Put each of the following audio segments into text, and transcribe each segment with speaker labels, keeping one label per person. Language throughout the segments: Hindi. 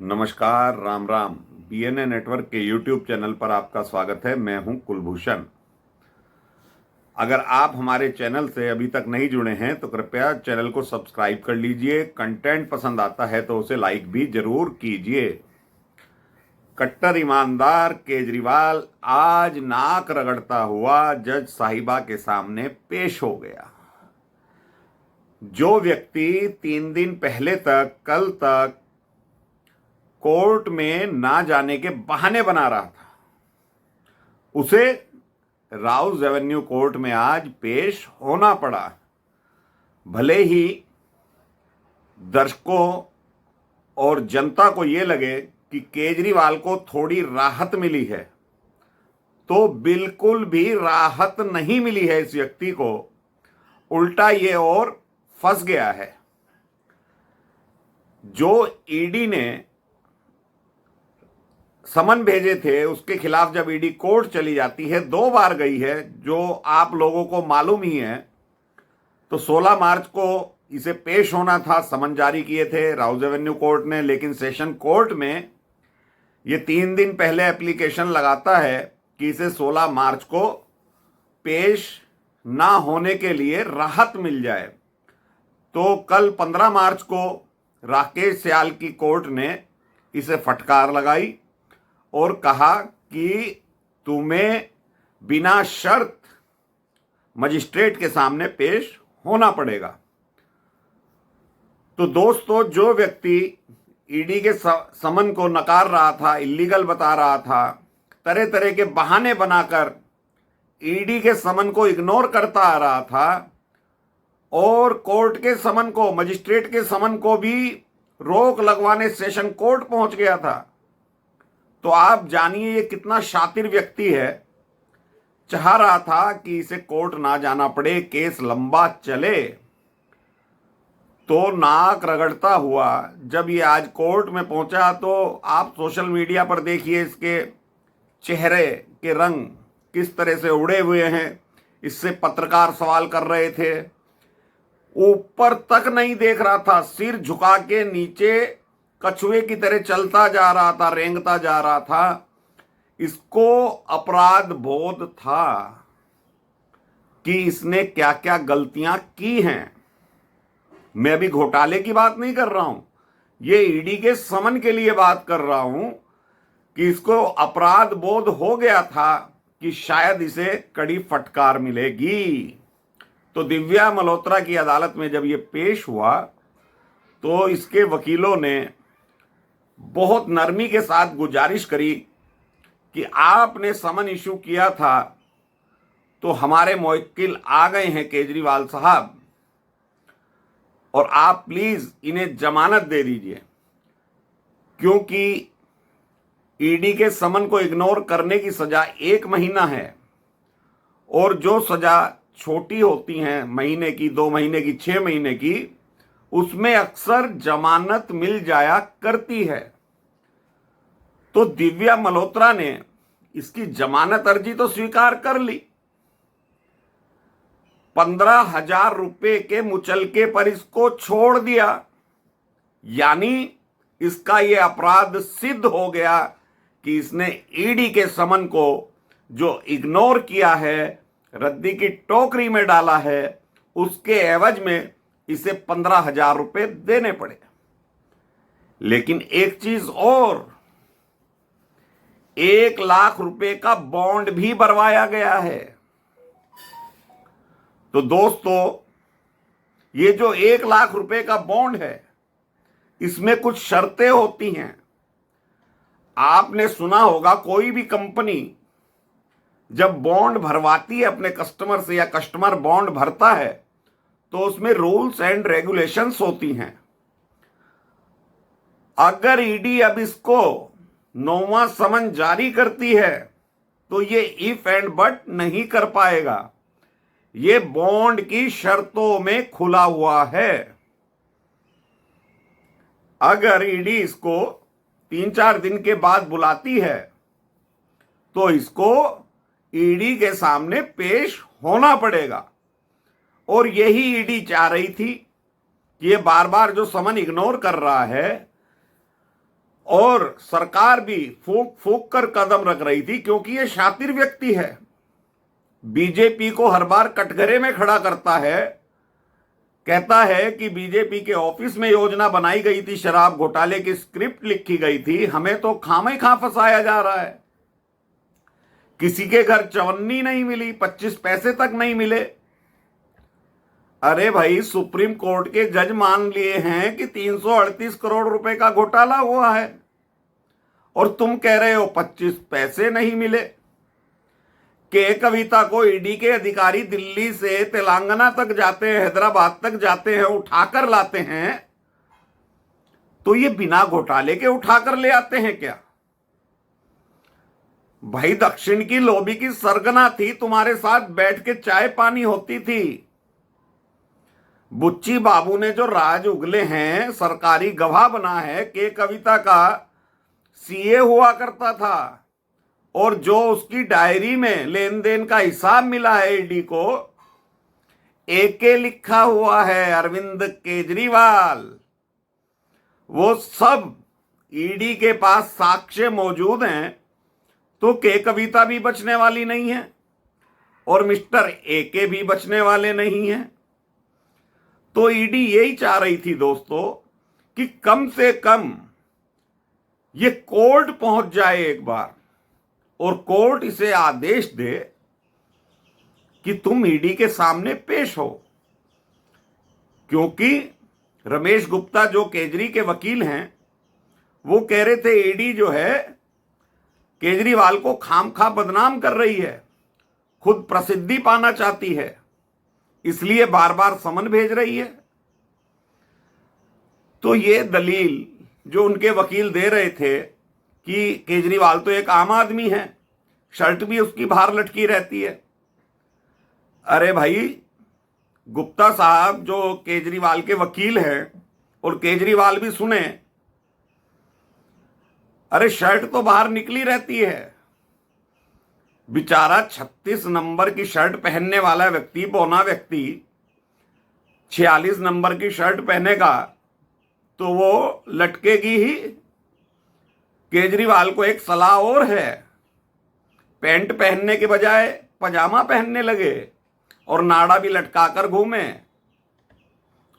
Speaker 1: नमस्कार, राम राम। बीएनए नेटवर्क के यूट्यूब चैनल पर आपका स्वागत है। मैं हूं कुलभूषण। अगर आप हमारे चैनल से अभी तक नहीं जुड़े हैं तो कृपया चैनल को सब्सक्राइब कर लीजिए। कंटेंट पसंद आता है तो उसे लाइक भी जरूर कीजिए। कट्टर ईमानदार केजरीवाल आज नाक रगड़ता हुआ जज साहिबा के सामने पेश हो गया। जो व्यक्ति 3 दिन पहले तक, कल तक कोर्ट में ना जाने के बहाने बना रहा था, उसे राउज एवेन्यू कोर्ट में आज पेश होना पड़ा। भले ही दर्शकों और जनता को यह लगे कि केजरीवाल को थोड़ी राहत मिली है, तो बिल्कुल भी राहत नहीं मिली है इस व्यक्ति को। उल्टा ये और फंस गया है। जो ईडी ने समन भेजे थे उसके खिलाफ जब ईडी कोर्ट चली जाती है, 2 बार गई है, जो आप लोगों को मालूम ही है, तो 16 मार्च को इसे पेश होना था। समन जारी किए थे राउज एवेन्यू कोर्ट ने, लेकिन सेशन कोर्ट में ये 3 दिन पहले एप्लीकेशन लगाता है कि इसे 16 मार्च को पेश ना होने के लिए राहत मिल जाए। तो कल 15 मार्च को राकेश सियाल की कोर्ट ने इसे फटकार लगाई और कहा कि तुम्हें बिना शर्त मजिस्ट्रेट के सामने पेश होना पड़ेगा। तो दोस्तों, जो व्यक्ति ईडी के समन को नकार रहा था, इल्लीगल बता रहा था, तरह तरह के बहाने बनाकर ईडी के समन को इग्नोर करता आ रहा था और कोर्ट के समन को, मजिस्ट्रेट के समन को भी रोक लगवाने सेशन कोर्ट पहुंच गया था, तो आप जानिए ये कितना शातिर व्यक्ति है। चाह रहा था कि इसे कोर्ट ना जाना पड़े, केस लंबा चले। तो नाक रगड़ता हुआ जब ये आज कोर्ट में पहुंचा, तो आप सोशल मीडिया पर देखिए इसके चेहरे के रंग किस तरह से उड़े हुए हैं। इससे पत्रकार सवाल कर रहे थे, ऊपर तक नहीं देख रहा था, सिर झुका के नीचे कछुए की तरह चलता जा रहा था, रेंगता जा रहा था। इसको अपराध बोध था कि इसने क्या क्या गलतियां की हैं। मैं अभी घोटाले की बात नहीं कर रहा हूं, ये ईडी के समन के लिए बात कर रहा हूं कि इसको अपराध बोध हो गया था कि शायद इसे कड़ी फटकार मिलेगी। तो दिव्या मल्होत्रा की अदालत में जब ये पेश हुआ तो इसके वकीलों ने बहुत नरमी के साथ गुजारिश करी कि आपने समन इशू किया था तो हमारे मुवक्किल आ गए हैं केजरीवाल साहब, और आप प्लीज इन्हें जमानत दे दीजिए, क्योंकि ईडी के समन को इग्नोर करने की सजा 1 महीना है और जो सजा छोटी होती हैं, महीने की, 2 महीने की, 6 महीने की, उसमें अक्सर जमानत मिल जाया करती है। तो दिव्या मल्होत्रा ने इसकी जमानत अर्जी तो स्वीकार कर ली, 15,000 रुपए के मुचलके पर इसको छोड़ दिया। यानी इसका यह अपराध सिद्ध हो गया कि इसने ईडी के समन को जो इग्नोर किया है, रद्दी की टोकरी में डाला है, उसके एवज में इसे 15,000 रुपए देने पड़े। लेकिन एक चीज और, 1 लाख रुपए का बॉन्ड भी भरवाया गया है। तो दोस्तों, ये जो 1 लाख रुपए का बॉन्ड है, इसमें कुछ शर्तें होती हैं। आपने सुना होगा, कोई भी कंपनी जब बॉन्ड भरवाती है अपने कस्टमर से, या कस्टमर बॉन्ड भरता है, तो उसमें रूल्स एंड रेगुलेशंस होती हैं। अगर ईडी अब इसको 9वां समन जारी करती है तो ये इफ एंड बट नहीं कर पाएगा। ये बॉन्ड की शर्तों में खुला हुआ है। अगर ईडी इसको 3-4 दिन के बाद बुलाती है तो इसको ईडी के सामने पेश होना पड़ेगा। और यही ईडी चाह रही थी कि ये बार बार जो समन इग्नोर कर रहा है, और सरकार भी फूंक फूंक कर कदम रख रही थी, क्योंकि ये शातिर व्यक्ति है, बीजेपी को हर बार कटघरे में खड़ा करता है, कहता है कि बीजेपी के ऑफिस में योजना बनाई गई थी, शराब घोटाले की स्क्रिप्ट लिखी गई थी, हमें तो खामे खा फंसाया जा रहा है। किसी के घर चवन्नी नहीं मिली, 25 पैसे तक नहीं मिले। अरे भाई, सुप्रीम कोर्ट के जज मान लिए हैं कि 338 करोड़ रुपए का घोटाला हुआ है, और तुम कह रहे हो 25 पैसे नहीं मिले। के कविता को ईडी के अधिकारी दिल्ली से तेलंगाना तक जाते हैं, हैदराबाद तक जाते हैं, उठाकर लाते हैं, तो ये बिना घोटाले के उठाकर ले आते हैं क्या? भाई, दक्षिण की लॉबी की सरगना थी, तुम्हारे साथ बैठ के चाय पानी होती थी। बुच्ची बाबू ने जो राज उगले हैं, सरकारी गवाह बना है, के कविता का सीए हुआ करता था, और जो उसकी डायरी में लेन देन का हिसाब मिला है ईडी को, एके लिखा हुआ है अरविंद केजरीवाल। वो सब ईडी के पास साक्ष्य मौजूद हैं, तो के कविता भी बचने वाली नहीं है और मिस्टर एके भी बचने वाले नहीं हैं। तो ईडी यही चाह रही थी दोस्तों कि कम से कम ये कोर्ट पहुंच जाए एक बार, और कोर्ट इसे आदेश दे कि तुम ईडी के सामने पेश हो। क्योंकि रमेश गुप्ता जो केजरी के वकील हैं, वो कह रहे थे ईडी जो है केजरीवाल को खामखा बदनाम कर रही है, खुद प्रसिद्धि पाना चाहती है, इसलिए बार बार समन भेज रही है। तो ये दलील जो उनके वकील दे रहे थे कि केजरीवाल तो एक आम आदमी है, शर्ट भी उसकी बाहर लटकी रहती है। अरे भाई, गुप्ता साहब जो केजरीवाल के वकील हैं, और केजरीवाल भी सुने, अरे शर्ट तो बाहर निकली रहती है। बेचारा 36 नंबर की शर्ट पहनने वाला व्यक्ति, बौना व्यक्ति 46 नंबर की शर्ट पहनेगा तो वो लटकेगी ही। केजरीवाल को एक सलाह और है, पैंट पहनने के बजाय पजामा पहनने लगे और नाड़ा भी लटकाकर घूमे,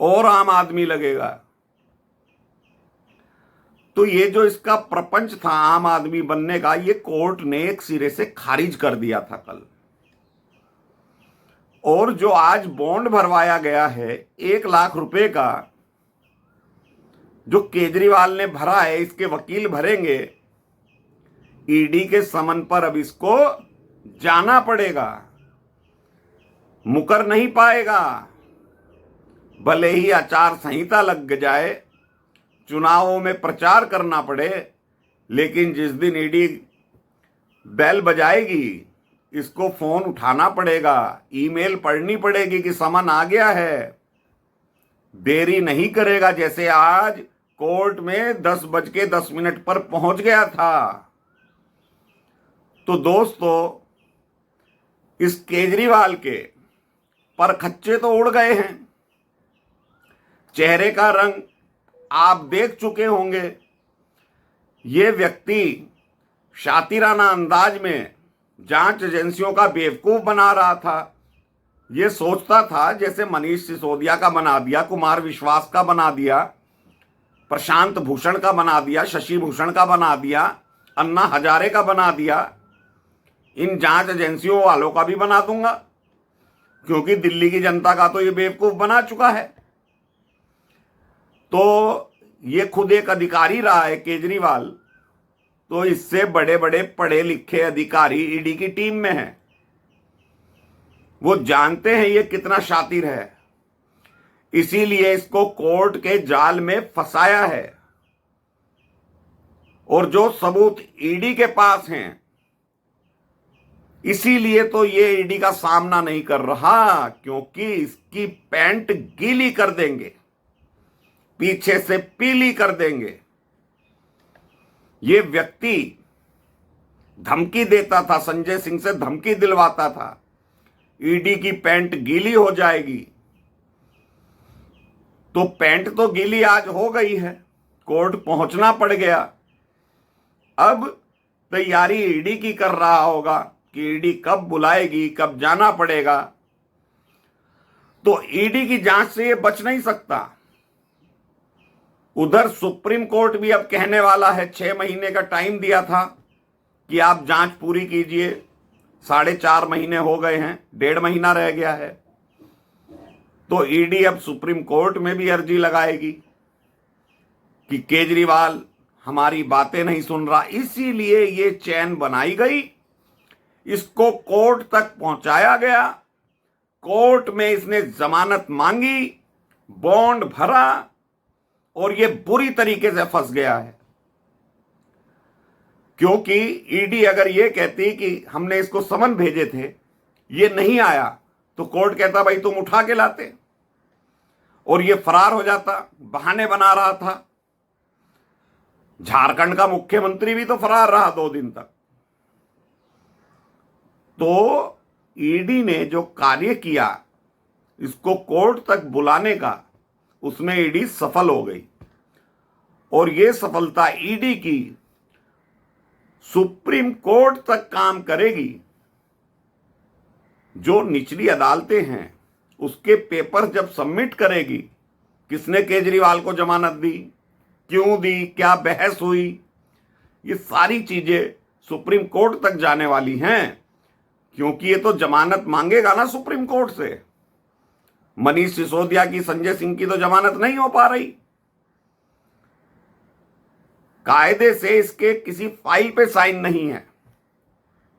Speaker 1: और आम आदमी लगेगा। तो ये जो इसका प्रपंच था आम आदमी बनने का, ये कोर्ट ने एक सिरे से खारिज कर दिया था कल। और जो आज बॉन्ड भरवाया गया है 1 लाख रुपए का, जो केजरीवाल ने भरा है, इसके वकील भरेंगे, ईडी के समन पर अब इसको जाना पड़ेगा, मुकर नहीं पाएगा। भले ही आचार संहिता लग जाए, चुनावों में प्रचार करना पड़े, लेकिन जिस दिन ईडी बेल बजाएगी, इसको फोन उठाना पड़ेगा, ईमेल पढ़नी पड़ेगी कि समन आ गया है। देरी नहीं करेगा, जैसे आज कोर्ट में 10:10 पर पहुंच गया था। तो दोस्तों, इस केजरीवाल के परखच्चे तो उड़ गए हैं, चेहरे का रंग आप देख चुके होंगे। ये व्यक्ति शातिराना अंदाज में जांच एजेंसियों का बेवकूफ बना रहा था। ये सोचता था जैसे मनीष सिसोदिया का बना दिया, कुमार विश्वास का बना दिया, प्रशांत भूषण का बना दिया, शशि भूषण का बना दिया, अन्ना हजारे का बना दिया, इन जांच एजेंसियों वालों का भी बना दूंगा, क्योंकि दिल्ली की जनता का तो ये बेवकूफ बना चुका है। तो ये खुद एक अधिकारी रहा है केजरीवाल, तो इससे बड़े बड़े पढ़े लिखे अधिकारी ईडी की टीम में हैं। वो जानते हैं ये कितना शातिर है, इसीलिए इसको कोर्ट के जाल में फंसाया है। और जो सबूत ईडी के पास हैं, इसीलिए तो ये ईडी का सामना नहीं कर रहा, क्योंकि इसकी पैंट गीली कर देंगे, पीछे से पीली कर देंगे। ये व्यक्ति धमकी देता था, संजय सिंह से धमकी दिलवाता था, ईडी की पैंट गीली हो जाएगी। तो पैंट तो गीली आज हो गई है, कोर्ट पहुंचना पड़ गया, अब तैयारी ईडी की कर रहा होगा कि ईडी कब बुलाएगी, कब जाना पड़ेगा। तो ईडी की जांच से ये बच नहीं सकता। उधर सुप्रीम कोर्ट भी अब कहने वाला है, 6 महीने का टाइम दिया था कि आप जांच पूरी कीजिए, 4.5 महीने हो गए हैं, 1.5 महीना रह गया है। तो ईडी अब सुप्रीम कोर्ट में भी अर्जी लगाएगी कि केजरीवाल हमारी बातें नहीं सुन रहा। इसीलिए ये चैन बनाई गई, इसको कोर्ट तक पहुंचाया गया, कोर्ट में इसने जमानत मांगी, बॉन्ड भरा और ये बुरी तरीके से फंस गया है। क्योंकि ईडी अगर ये कहती कि हमने इसको समन भेजे थे, ये नहीं आया, तो कोर्ट कहता भाई तुम उठा के लाते, और ये फरार हो जाता, बहाने बना रहा था। झारखंड का मुख्यमंत्री भी तो फरार रहा 2 दिन तक। तो ईडी ने जो कार्य किया इसको कोर्ट तक बुलाने का, उसमें ईडी सफल हो गई। और ये सफलता ईडी की सुप्रीम कोर्ट तक काम करेगी। जो निचली अदालतें हैं उसके पेपर जब सबमिट करेगी, किसने केजरीवाल को जमानत दी, क्यों दी, क्या बहस हुई, ये सारी चीजें सुप्रीम कोर्ट तक जाने वाली हैं। क्योंकि ये तो जमानत मांगेगा ना सुप्रीम कोर्ट से। मनीष सिसोदिया की, संजय सिंह की तो जमानत नहीं हो पा रही। कायदे से इसके किसी फाइल पे साइन नहीं है,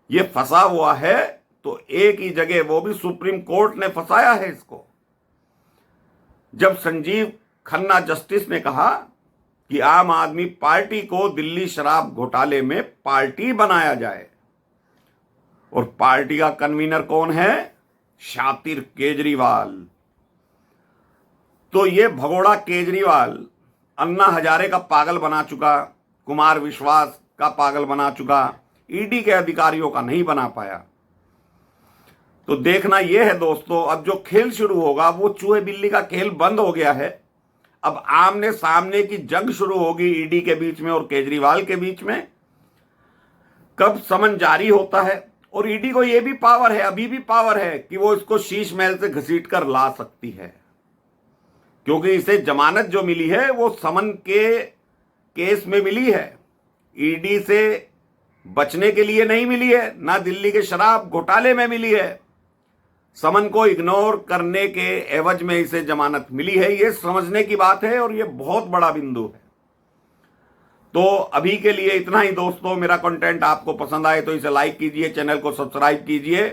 Speaker 1: ये फंसा हुआ है। तो एक ही जगह, वो भी सुप्रीम कोर्ट ने फंसाया है इसको। जब संजीव खन्ना जस्टिस ने कहा कि आम आदमी पार्टी को दिल्ली शराब घोटाले में पार्टी बनाया जाए, और पार्टी का कन्वीनर कौन है, शातिर केजरीवाल। तो ये भगोड़ा केजरीवाल अन्ना हजारे का पागल बना चुका, कुमार विश्वास का पागल बना चुका, ईडी के अधिकारियों का नहीं बना पाया। तो देखना यह है दोस्तों, अब जो खेल शुरू होगा वो चूहे बिल्ली का खेल बंद हो गया है। अब आमने सामने की जंग शुरू होगी ईडी के बीच में और केजरीवाल के बीच में। कब समन जारी होता है, और ईडी को यह भी पावर है, अभी भी पावर है कि वो इसको शीश महल से घसीट कर ला सकती है। क्योंकि इसे जमानत जो मिली है वो समन के केस में मिली है, ईडी से बचने के लिए नहीं मिली है, ना दिल्ली के शराब घोटाले में मिली है। समन को इग्नोर करने के एवज में इसे जमानत मिली है। ये समझने की बात है और ये बहुत बड़ा बिंदु है। तो अभी के लिए इतना ही दोस्तों। मेरा कंटेंट आपको पसंद आए तो इसे लाइक कीजिए, चैनल को सब्सक्राइब कीजिए।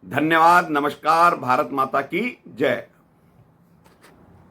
Speaker 1: धन्यवाद, नमस्कार, भारत माता की जय।